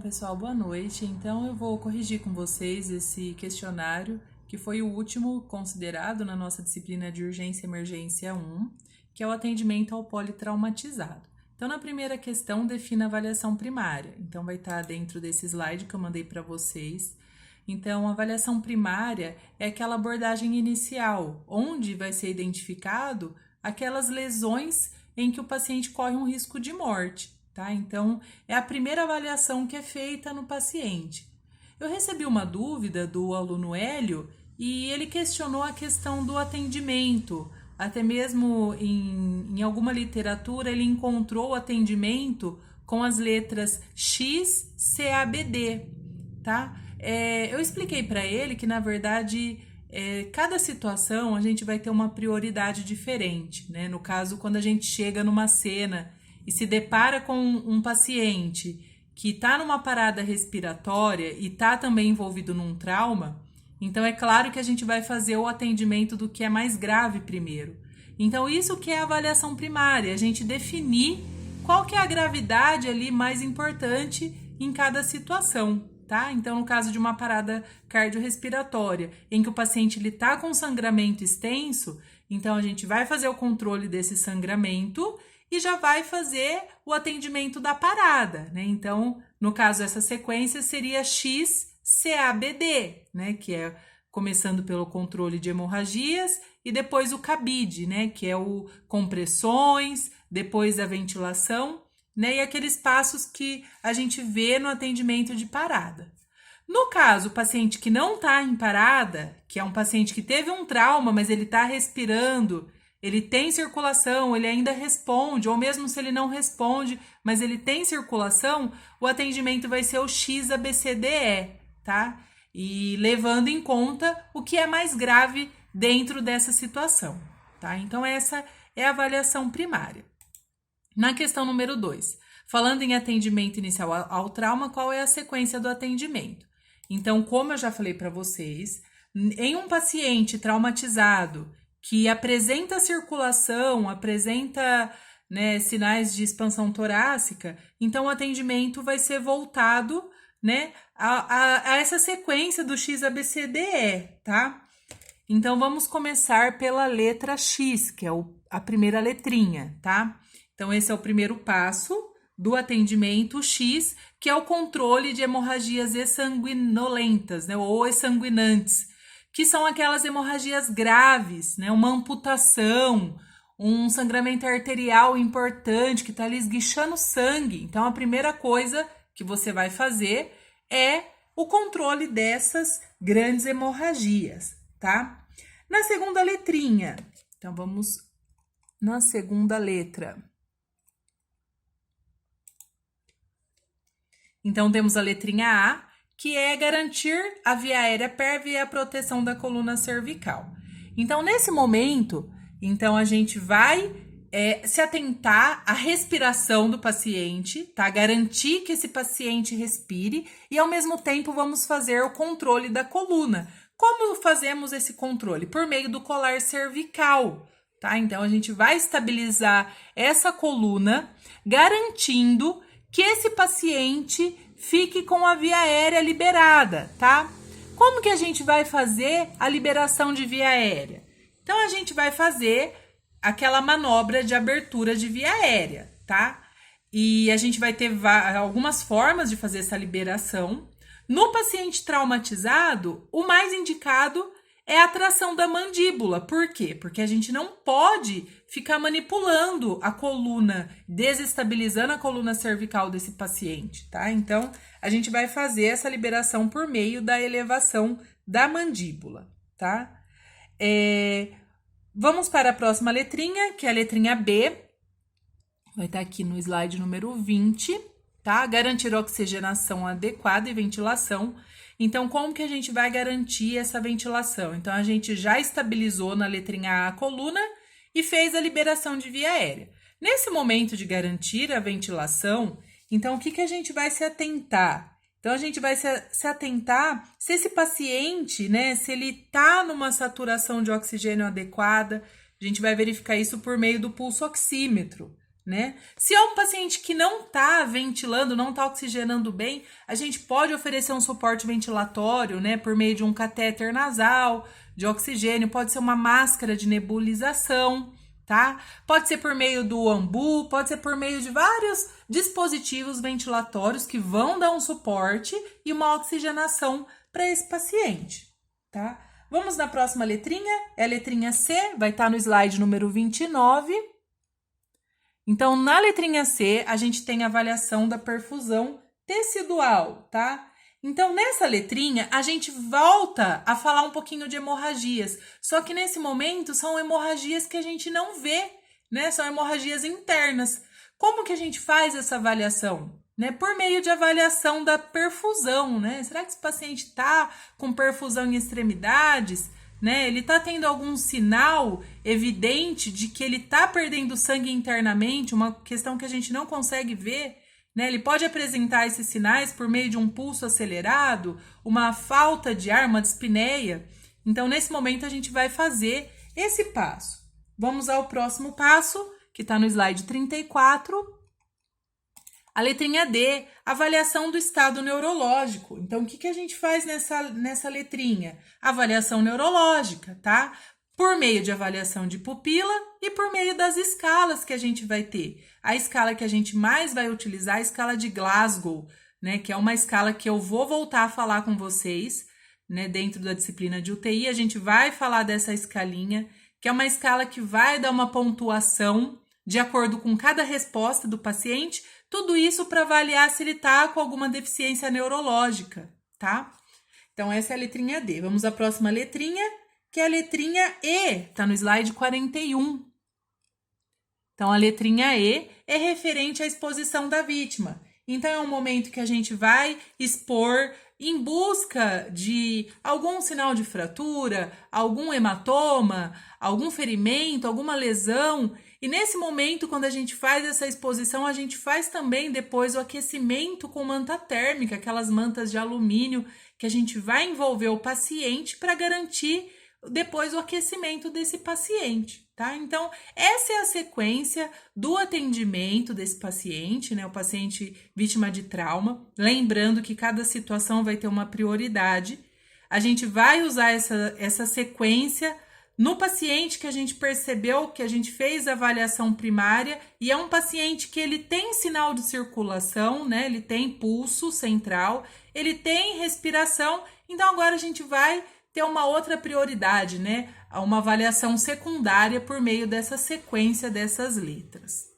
pessoal, boa noite. Então, eu vou corrigir com vocês esse questionário, que foi o último considerado na nossa disciplina de Urgência e Emergência 1, que é o atendimento ao politraumatizado. Então, na primeira questão, defina a avaliação primária. Então, vai estar dentro desse slide que eu mandei para vocês. Então, a avaliação primária é aquela abordagem inicial, onde vai ser identificado aquelas lesões em que o paciente corre um risco de morte. Tá? Então, é a primeira avaliação que é feita no paciente. Eu recebi uma dúvida do aluno Hélio e ele questionou a questão do atendimento. Até mesmo em alguma literatura ele encontrou o atendimento com as letras X, C, A, B, D. Tá? Eu expliquei para ele que, na verdade, cada situação a gente vai ter uma prioridade diferente. Né? No caso, quando a gente chega numa cena e se depara com um paciente que está numa parada respiratória e está também envolvido num trauma, então é claro que a gente vai fazer o atendimento do que é mais grave primeiro. Então isso que é a avaliação primária, a gente definir qual que é a gravidade ali mais importante em cada situação, tá? Então no caso de uma parada cardiorrespiratória, em que o paciente está com sangramento extenso, então a gente vai fazer o controle desse sangramento e já vai fazer o atendimento da parada, né? Então, no caso, essa sequência seria X, CABD, né? Que é começando pelo controle de hemorragias e depois o CABID, né? Que é o compressões, depois a ventilação, né? E aqueles passos que a gente vê no atendimento de parada. No caso, o paciente que não está em parada, que é um paciente que teve um trauma, mas ele está respirando, ele tem circulação, ele ainda responde, ou mesmo se ele não responde, mas ele tem circulação, o atendimento vai ser o XABCDE, tá? E levando em conta o que é mais grave dentro dessa situação, tá? Então, essa é a avaliação primária. Na questão número 2, falando em atendimento inicial ao trauma, qual é a sequência do atendimento? Então, como eu já falei para vocês, em um paciente traumatizado que apresenta circulação, apresenta, né, sinais de expansão torácica, então o atendimento vai ser voltado, né, a essa sequência do XABCDE, tá? Então vamos começar pela letra X, que é a primeira letrinha, tá? Então esse é o primeiro passo do atendimento X, que é o controle de hemorragias exsanguinolentas, né, ou exsanguinantes, que são aquelas hemorragias graves, né? Uma amputação, um sangramento arterial importante que está ali esguichando sangue. Então, a primeira coisa que você vai fazer é o controle dessas grandes hemorragias, tá? Na segunda letrinha, então vamos na segunda letra. Então, temos a letrinha A, que é garantir a via aérea pérvia e a proteção da coluna cervical. Então, nesse momento, então a gente vai se atentar à respiração do paciente, tá? Garantir que esse paciente respire e, ao mesmo tempo, vamos fazer o controle da coluna. Como fazemos esse controle? Por meio do colar cervical, tá? Então, a gente vai estabilizar essa coluna, garantindo que esse paciente fique com a via aérea liberada, tá? Como que a gente vai fazer a liberação de via aérea? Então, a gente vai fazer aquela manobra de abertura de via aérea, tá? E a gente vai ter algumas formas de fazer essa liberação. No paciente traumatizado, o mais indicado é a tração da mandíbula. Por quê? Porque a gente não pode ficar manipulando a coluna, desestabilizando a coluna cervical desse paciente, tá? Então, a gente vai fazer essa liberação por meio da elevação da mandíbula, tá? Vamos para a próxima letrinha, que é a letrinha B. Vai estar aqui no slide número 20, tá? Garantir oxigenação adequada e ventilação. Então, como que a gente vai garantir essa ventilação? Então, a gente já estabilizou na letrinha A a coluna e fez a liberação de via aérea. Nesse momento de garantir a ventilação, então, o que a gente vai se atentar? Então, a gente vai se atentar se esse paciente, né, se ele está numa saturação de oxigênio adequada, a gente vai verificar isso por meio do pulso oxímetro, né? Se é um paciente que não está ventilando, não está oxigenando bem, a gente pode oferecer um suporte ventilatório, né? Por meio de um catéter nasal, de oxigênio, pode ser uma máscara de nebulização, tá? Pode ser por meio do ambu, pode ser por meio de vários dispositivos ventilatórios que vão dar um suporte e uma oxigenação para esse paciente, tá? Vamos na próxima letrinha, é a letrinha C, vai estar no slide número 29. Então, na letrinha C, a gente tem a avaliação da perfusão tecidual, tá? Então, nessa letrinha, a gente volta a falar um pouquinho de hemorragias. Só que nesse momento, são hemorragias que a gente não vê, né? São hemorragias internas. Como que a gente faz essa avaliação? Né? Por meio de avaliação da perfusão, né? Será que esse paciente está com perfusão em extremidades? Né? Ele está tendo algum sinal evidente de que ele está perdendo sangue internamente, uma questão que a gente não consegue ver, né? Ele pode apresentar esses sinais por meio de um pulso acelerado, uma falta de ar, uma dispneia. Então, nesse momento, a gente vai fazer esse passo. Vamos ao próximo passo, que está no slide 34. A letrinha D, avaliação do estado neurológico. Então, o que a gente faz nessa letrinha? Avaliação neurológica, tá? Por meio de avaliação de pupila e por meio das escalas que a gente vai ter. A escala que a gente mais vai utilizar é a escala de Glasgow, né? Que é uma escala que eu vou voltar a falar com vocês, né? Dentro da disciplina de UTI, a gente vai falar dessa escalinha, que é uma escala que vai dar uma pontuação de acordo com cada resposta do paciente. Tudo isso para avaliar se ele está com alguma deficiência neurológica, tá? Então, essa é a letrinha D. Vamos à próxima letrinha, que é a letrinha E, tá no slide 41. Então, a letrinha E é referente à exposição da vítima. Então, é um momento que a gente vai expor em busca de algum sinal de fratura, algum hematoma, algum ferimento, alguma lesão. E nesse momento, quando a gente faz essa exposição, a gente faz também depois o aquecimento com manta térmica, aquelas mantas de alumínio que a gente vai envolver o paciente para garantir depois o aquecimento desse paciente, tá? Então, essa é a sequência do atendimento desse paciente, né? O paciente vítima de trauma. Lembrando que cada situação vai ter uma prioridade. A gente vai usar essa sequência no paciente que a gente percebeu que a gente fez a avaliação primária e é um paciente que ele tem sinal de circulação, né? Ele tem pulso central, ele tem respiração, então agora a gente vai ter uma outra prioridade, né? Uma avaliação secundária por meio dessa sequência dessas letras.